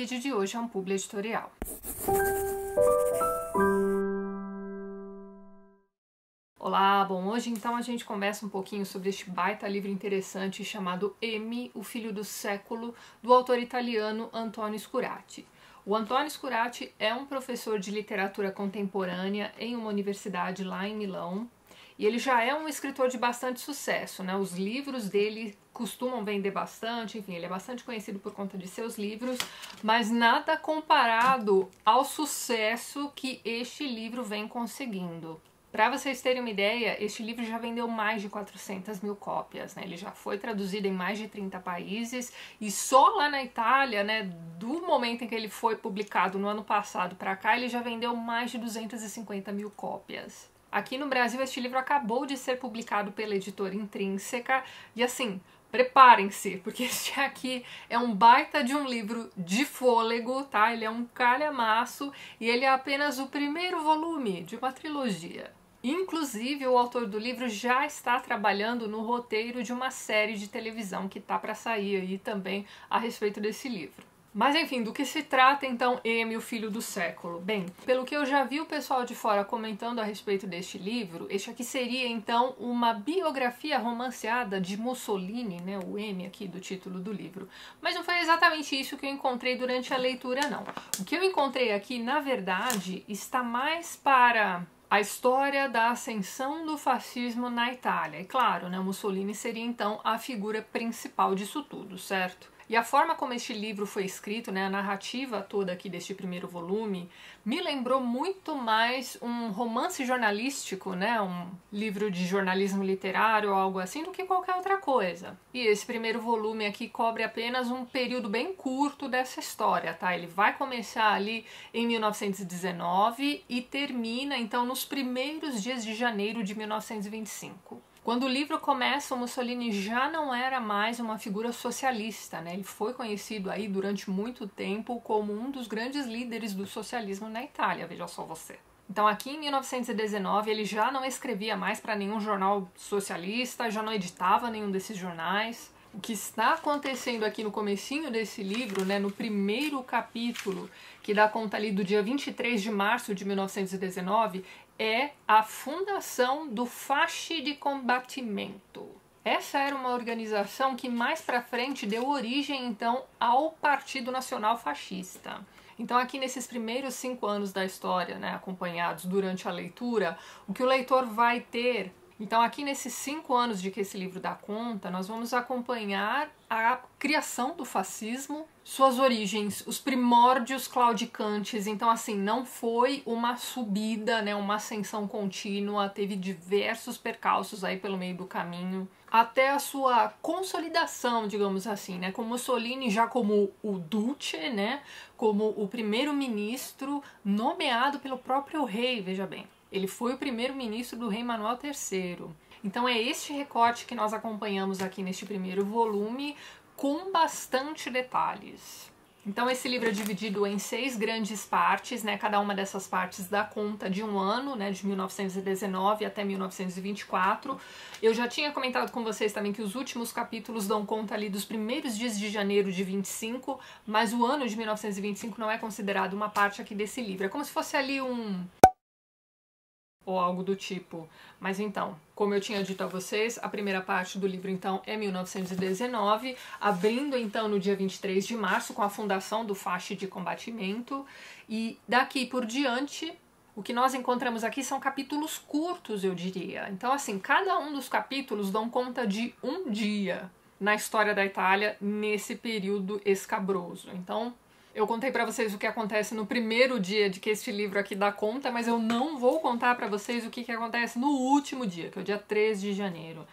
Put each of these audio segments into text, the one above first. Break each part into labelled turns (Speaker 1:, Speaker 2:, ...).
Speaker 1: vídeo de hoje é um publi editorial. Olá, bom, hoje então a gente conversa um pouquinho sobre este baita livro interessante chamado M, o Filho do Século, do autor italiano Antonio Scurati. O Antonio Scurati é um professor de literatura contemporânea em uma universidade lá em Milão, e ele já é um escritor de bastante sucesso, né? Os livros dele costumam vender bastante, enfim, ele é bastante conhecido por conta de seus livros, mas nada comparado ao sucesso que este livro vem conseguindo. Para vocês terem uma ideia, este livro já vendeu mais de 400 mil cópias, né? Ele já foi traduzido em mais de 30 países e só lá na Itália, né, do momento em que ele foi publicado no ano passado para cá, ele já vendeu mais de 250 mil cópias. Aqui no Brasil, este livro acabou de ser publicado pela editora Intrínseca e assim, preparem-se, porque este aqui é um baita de um livro de fôlego, tá? Ele é um calhamaço e ele é apenas o primeiro volume de uma trilogia. Inclusive, o autor do livro já está trabalhando no roteiro de uma série de televisão que tá para sair aí também a respeito desse livro. Mas enfim, do que se trata então M, o Filho do Século? Bem, pelo que eu já vi o pessoal de fora comentando a respeito deste livro, este aqui seria então uma biografia romanceada de Mussolini, né, o M aqui do título do livro. Mas não foi exatamente isso que eu encontrei durante a leitura, não. O que eu encontrei aqui, na verdade, está mais para a história da ascensão do fascismo na Itália. E claro, né, Mussolini seria então a figura principal disso tudo, certo? E a forma como este livro foi escrito, né, a narrativa toda aqui deste primeiro volume, me lembrou muito mais um romance jornalístico, né, um livro de jornalismo literário ou algo assim, do que qualquer outra coisa. E esse primeiro volume aqui cobre apenas um período bem curto dessa história, tá? Ele vai começar ali em 1919 e termina, então, nos primeiros dias de janeiro de 1925. Quando o livro começa, o Mussolini já não era mais uma figura socialista, né? Ele foi conhecido aí durante muito tempo como um dos grandes líderes do socialismo na Itália, veja só você. Então aqui em 1919 ele já não escrevia mais para nenhum jornal socialista, já não editava nenhum desses jornais. O que está acontecendo aqui no comecinho desse livro, né, no primeiro capítulo, que dá conta ali do dia 23 de março de 1919, é a fundação do Fasci di Combattimento. Essa era uma organização que mais para frente deu origem então ao Partido Nacional Fascista. Então aqui nesses primeiros 5 anos da história, né, acompanhados durante a leitura, o que o leitor vai ter. Então aqui nesses 5 anos de que esse livro dá conta, nós vamos acompanhar a criação do fascismo, suas origens, os primórdios claudicantes. Então assim, não foi uma subida, né, uma ascensão contínua, teve diversos percalços aí pelo meio do caminho, até a sua consolidação, digamos assim, né, com Mussolini já como o Duce, né, como o primeiro-ministro nomeado pelo próprio rei, veja bem. Ele foi o primeiro-ministro do rei Manuel III. Então é este recorte que nós acompanhamos aqui neste primeiro volume, com bastante detalhes. Então esse livro é dividido em 6 grandes partes, né? Cada uma dessas partes dá conta de um ano, né? De 1919 até 1924. Eu já tinha comentado com vocês também que os últimos capítulos dão conta ali dos primeiros dias de janeiro de 25, mas o ano de 1925 não é considerado uma parte aqui desse livro. É como se fosse ali ou algo do tipo. Mas então, como eu tinha dito a vocês, a primeira parte do livro então é 1919, abrindo então no dia 23 de março com a fundação do Fasci di Combattimento, e daqui por diante o que nós encontramos aqui são capítulos curtos, eu diria. Então assim, cada um dos capítulos dão conta de um dia na história da Itália nesse período escabroso. Então eu contei pra vocês o que acontece no primeiro dia de que este livro aqui dá conta, mas eu não vou contar pra vocês o que acontece no último dia, que é o dia 3 de janeiro.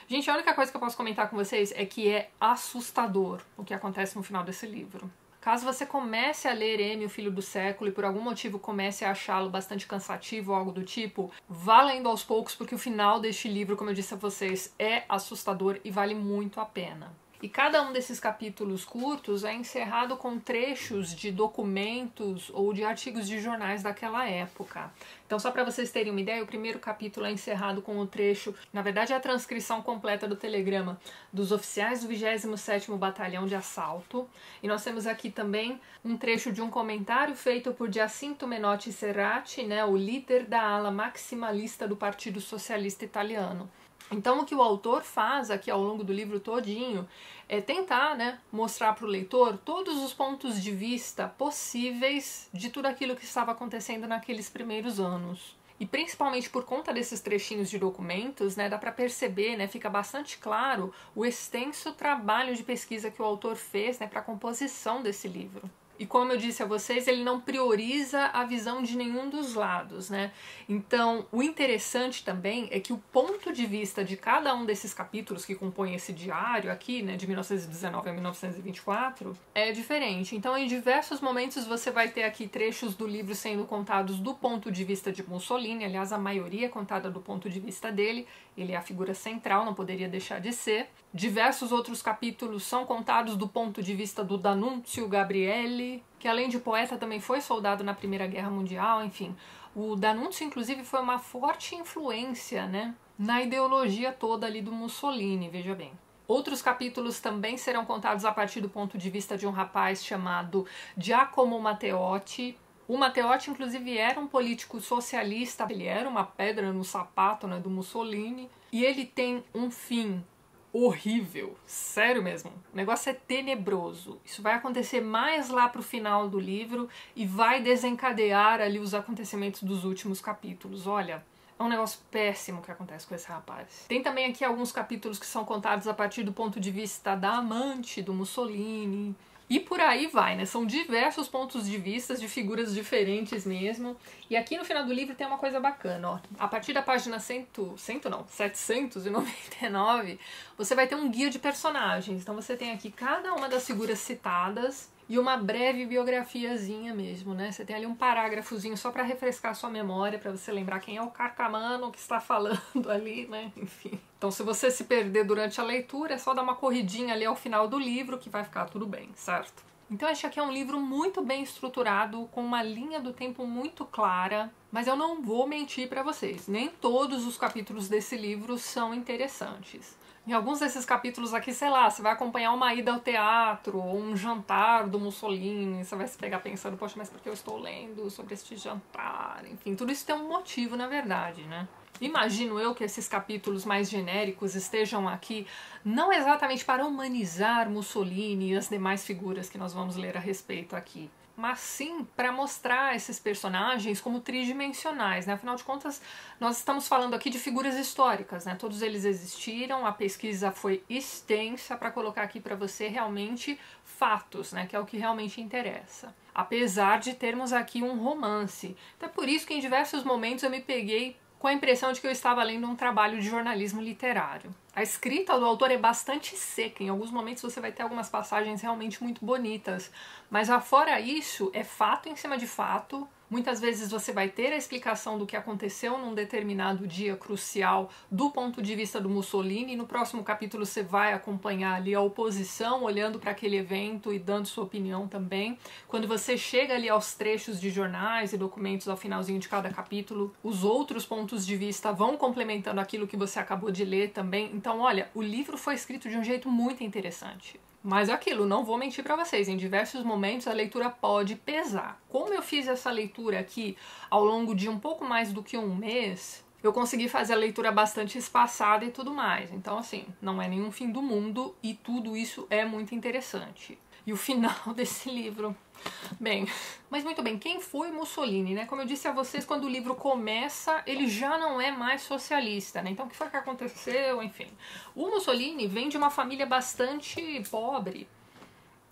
Speaker 1: Gente, a única coisa que eu posso comentar com vocês é que é assustador o que acontece no final desse livro. Caso você comece a ler M, o Filho do Século, e por algum motivo comece a achá-lo bastante cansativo ou algo do tipo, vá lendo aos poucos, porque o final deste livro, como eu disse a vocês, é assustador e vale muito a pena. E cada um desses capítulos curtos é encerrado com trechos de documentos ou de artigos de jornais daquela época. Então, só para vocês terem uma ideia, o primeiro capítulo é encerrado com o trecho, na verdade é a transcrição completa do telegrama dos oficiais do 27º Batalhão de Assalto. E nós temos aqui também um trecho de um comentário feito por Giacinto Menotti Serrati, né, o líder da ala maximalista do Partido Socialista Italiano. Então, o que o autor faz aqui ao longo do livro todinho é tentar, né, mostrar para o leitor todos os pontos de vista possíveis de tudo aquilo que estava acontecendo naqueles primeiros anos. E principalmente por conta desses trechinhos de documentos, né, dá para perceber, né, fica bastante claro o extenso trabalho de pesquisa que o autor fez, né, para a composição desse livro. E como eu disse a vocês, ele não prioriza a visão de nenhum dos lados, né? Então, o interessante também é que o ponto de vista de cada um desses capítulos que compõem esse diário aqui, né, de 1919 a 1924, é diferente. Então, em diversos momentos você vai ter aqui trechos do livro sendo contados do ponto de vista de Mussolini, aliás, a maioria é contada do ponto de vista dele, ele é a figura central, não poderia deixar de ser. Diversos outros capítulos são contados do ponto de vista do D'Annunzio Gabrielli, que além de poeta também foi soldado na Primeira Guerra Mundial, enfim. O D'Annunzio, inclusive, foi uma forte influência, né, na ideologia toda ali do Mussolini, veja bem. Outros capítulos também serão contados a partir do ponto de vista de um rapaz chamado Giacomo Matteotti. O Matteotti, inclusive, era um político socialista, ele era uma pedra no sapato, né, do Mussolini, e ele tem um fim horrível, sério mesmo, o negócio é tenebroso. Isso vai acontecer mais lá pro final do livro e vai desencadear ali os acontecimentos dos últimos capítulos. Olha, é um negócio péssimo que acontece com esse rapaz. Tem também aqui alguns capítulos que são contados a partir do ponto de vista da amante do Mussolini. E por aí vai, né? São diversos pontos de vista de figuras diferentes mesmo. E aqui no final do livro tem uma coisa bacana, ó. A partir da página 799, você vai ter um guia de personagens. Então você tem aqui cada uma das figuras citadas e uma breve biografiazinha mesmo, né? Você tem ali um parágrafozinho só para refrescar a sua memória, para você lembrar quem é o Carcamano que está falando ali, né? Enfim. Então, se você se perder durante a leitura, é só dar uma corridinha ali ao final do livro que vai ficar tudo bem, certo? Então, este aqui é um livro muito bem estruturado, com uma linha do tempo muito clara, mas eu não vou mentir para vocês, nem todos os capítulos desse livro são interessantes. Em alguns desses capítulos aqui, sei lá, você vai acompanhar uma ida ao teatro, ou um jantar do Mussolini, você vai se pegar pensando, poxa, mas por que eu estou lendo sobre este jantar? Enfim, tudo isso tem um motivo, na verdade, né? Imagino eu que esses capítulos mais genéricos estejam aqui não exatamente para humanizar Mussolini e as demais figuras que nós vamos ler a respeito aqui, mas sim para mostrar esses personagens como tridimensionais, né? Afinal de contas, nós estamos falando aqui de figuras históricas, né? Todos eles existiram, a pesquisa foi extensa para colocar aqui para você realmente fatos, né? Que é o que realmente interessa. Apesar de termos aqui um romance. Então é por isso que em diversos momentos eu me peguei com a impressão de que eu estava lendo um trabalho de jornalismo literário. A escrita do autor é bastante seca, em alguns momentos você vai ter algumas passagens realmente muito bonitas, mas afora isso, é fato em cima de fato. Muitas vezes você vai ter a explicação do que aconteceu num determinado dia crucial do ponto de vista do Mussolini, e no próximo capítulo você vai acompanhar ali a oposição olhando para aquele evento e dando sua opinião também. Quando você chega ali aos trechos de jornais e documentos ao finalzinho de cada capítulo, os outros pontos de vista vão complementando aquilo que você acabou de ler também. Então, olha, o livro foi escrito de um jeito muito interessante. Mas aquilo, não vou mentir para vocês, em diversos momentos a leitura pode pesar. Como eu fiz essa leitura aqui ao longo de um pouco mais do que um mês, eu consegui fazer a leitura bastante espaçada e tudo mais. Então, assim, não é nenhum fim do mundo e tudo isso é muito interessante. E o final desse livro... Bem, mas muito bem, quem foi Mussolini, né? Como eu disse a vocês, quando o livro começa, ele já não é mais socialista, né? Então, o que foi que aconteceu? Enfim, o Mussolini vem de uma família bastante pobre.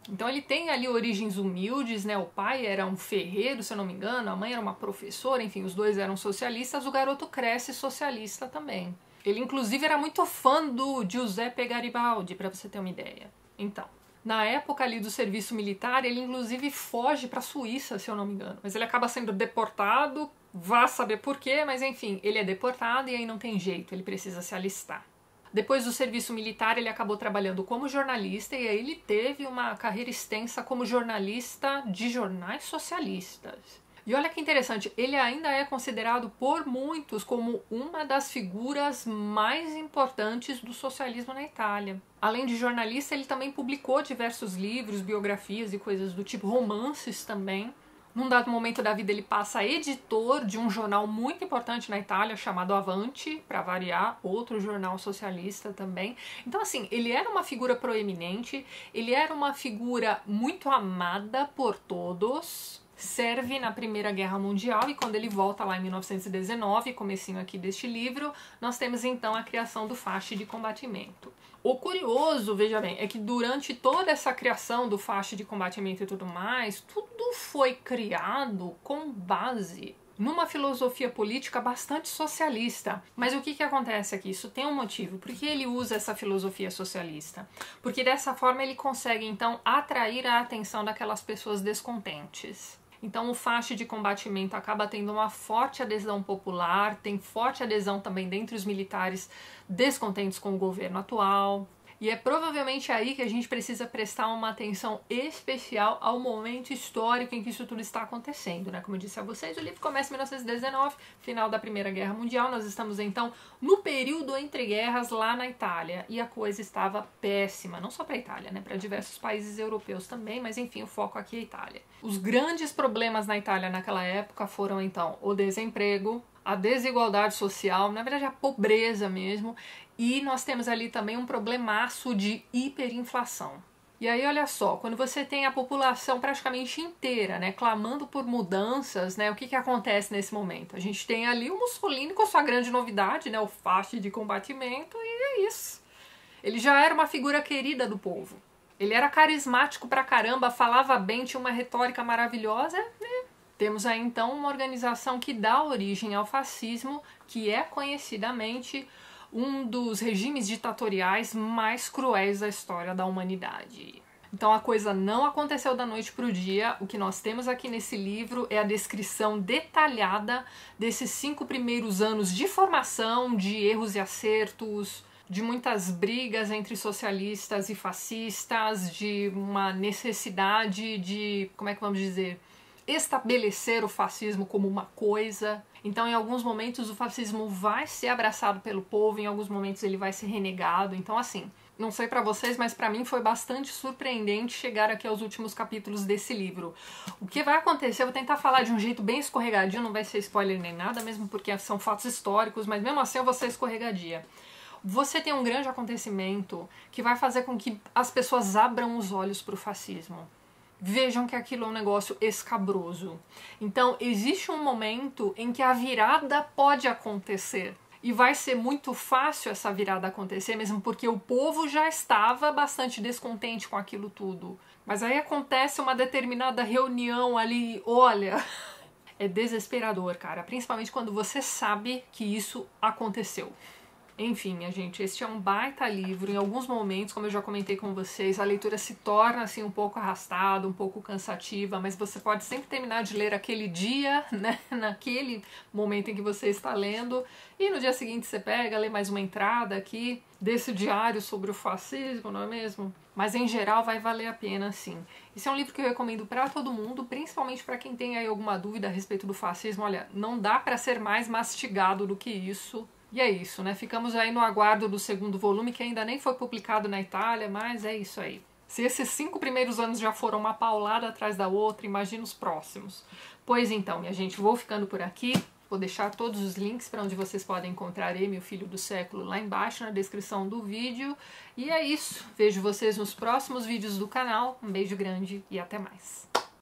Speaker 1: Então, ele tem ali origens humildes, né? O pai era um ferreiro, se eu não me engano, a mãe era uma professora, enfim, os dois eram socialistas, o garoto cresce socialista também. Ele, inclusive, era muito fã do Giuseppe Garibaldi, para você ter uma ideia. Então... Na época ali do serviço militar, ele inclusive foge para a Suíça, se eu não me engano. Mas ele acaba sendo deportado, vá saber por quê, mas enfim, ele é deportado e aí não tem jeito, ele precisa se alistar. Depois do serviço militar, ele acabou trabalhando como jornalista e aí ele teve uma carreira extensa como jornalista de jornais socialistas. E olha que interessante, ele ainda é considerado por muitos como uma das figuras mais importantes do socialismo na Itália. Além de jornalista, ele também publicou diversos livros, biografias e coisas do tipo, romances também. Num dado momento da vida ele passa a editor de um jornal muito importante na Itália chamado Avanti, para variar, outro jornal socialista também. Então assim, ele era uma figura proeminente, ele era uma figura muito amada por todos, serve na Primeira Guerra Mundial e quando ele volta lá em 1919, comecinho aqui deste livro, nós temos então a criação do Fasci de Combatimento. O curioso, veja bem, é que durante toda essa criação do Fasci de Combatimento e tudo mais, tudo foi criado com base numa filosofia política bastante socialista. Mas o que acontece aqui? Isso tem um motivo. Por que ele usa essa filosofia socialista? Porque dessa forma ele consegue então atrair a atenção daquelas pessoas descontentes. Então o Fasci de Combatimento acaba tendo uma forte adesão popular, tem forte adesão também dentre os militares descontentes com o governo atual. E é provavelmente aí que a gente precisa prestar uma atenção especial ao momento histórico em que isso tudo está acontecendo, né? Como eu disse a vocês, o livro começa em 1919, final da Primeira Guerra Mundial, nós estamos então no período entre guerras lá na Itália, e a coisa estava péssima, não só para a Itália, né? Para diversos países europeus também, mas enfim, o foco aqui é a Itália. Os grandes problemas na Itália naquela época foram então o desemprego, a desigualdade social, na verdade a pobreza mesmo, e nós temos ali também um problemaço de hiperinflação. E aí olha só, quando você tem a população praticamente inteira, né, clamando por mudanças, né, o que acontece nesse momento? A gente tem ali o Mussolini com sua grande novidade, né, o Fasci de Combatimento, e é isso. Ele já era uma figura querida do povo. Ele era carismático pra caramba, falava bem, tinha uma retórica maravilhosa, né? Temos aí então uma organização que dá origem ao fascismo, que é conhecidamente um dos regimes ditatoriais mais cruéis da história da humanidade. Então a coisa não aconteceu da noite para o dia. O que nós temos aqui nesse livro é a descrição detalhada desses 5 primeiros anos de formação, de erros e acertos, de muitas brigas entre socialistas e fascistas, de uma necessidade de, como é que vamos dizer, estabelecer o fascismo como uma coisa. Então, em alguns momentos, o fascismo vai ser abraçado pelo povo, em alguns momentos ele vai ser renegado. Então, assim, não sei pra vocês, mas pra mim foi bastante surpreendente chegar aqui aos últimos capítulos desse livro. O que vai acontecer, eu vou tentar falar de um jeito bem escorregadio, não vai ser spoiler nem nada, mesmo porque são fatos históricos, mas mesmo assim eu vou ser escorregadia. Você tem um grande acontecimento que vai fazer com que as pessoas abram os olhos pro fascismo. Vejam que aquilo é um negócio escabroso. Então, existe um momento em que a virada pode acontecer. E vai ser muito fácil essa virada acontecer, mesmo porque o povo já estava bastante descontente com aquilo tudo. Mas aí acontece uma determinada reunião ali, olha, é desesperador, cara. Principalmente quando você sabe que isso aconteceu. Enfim, minha gente, este é um baita livro. Em alguns momentos, como eu já comentei com vocês, a leitura se torna assim um pouco arrastada, um pouco cansativa, mas você pode sempre terminar de ler aquele dia, né, naquele momento em que você está lendo, e no dia seguinte você pega, lê mais uma entrada aqui desse diário sobre o fascismo, não é mesmo? Mas em geral vai valer a pena, sim. Esse é um livro que eu recomendo para todo mundo, principalmente para quem tem aí alguma dúvida a respeito do fascismo. Olha, não dá para ser mais mastigado do que isso. E é isso, né? Ficamos aí no aguardo do segundo volume, que ainda nem foi publicado na Itália, mas é isso aí. Se esses 5 primeiros anos já foram uma paulada atrás da outra, imagina os próximos. Pois então, minha gente, vou ficando por aqui. Vou deixar todos os links para onde vocês podem encontrar Amy, o Filho do Século, lá embaixo na descrição do vídeo. E é isso. Vejo vocês nos próximos vídeos do canal. Um beijo grande e até mais.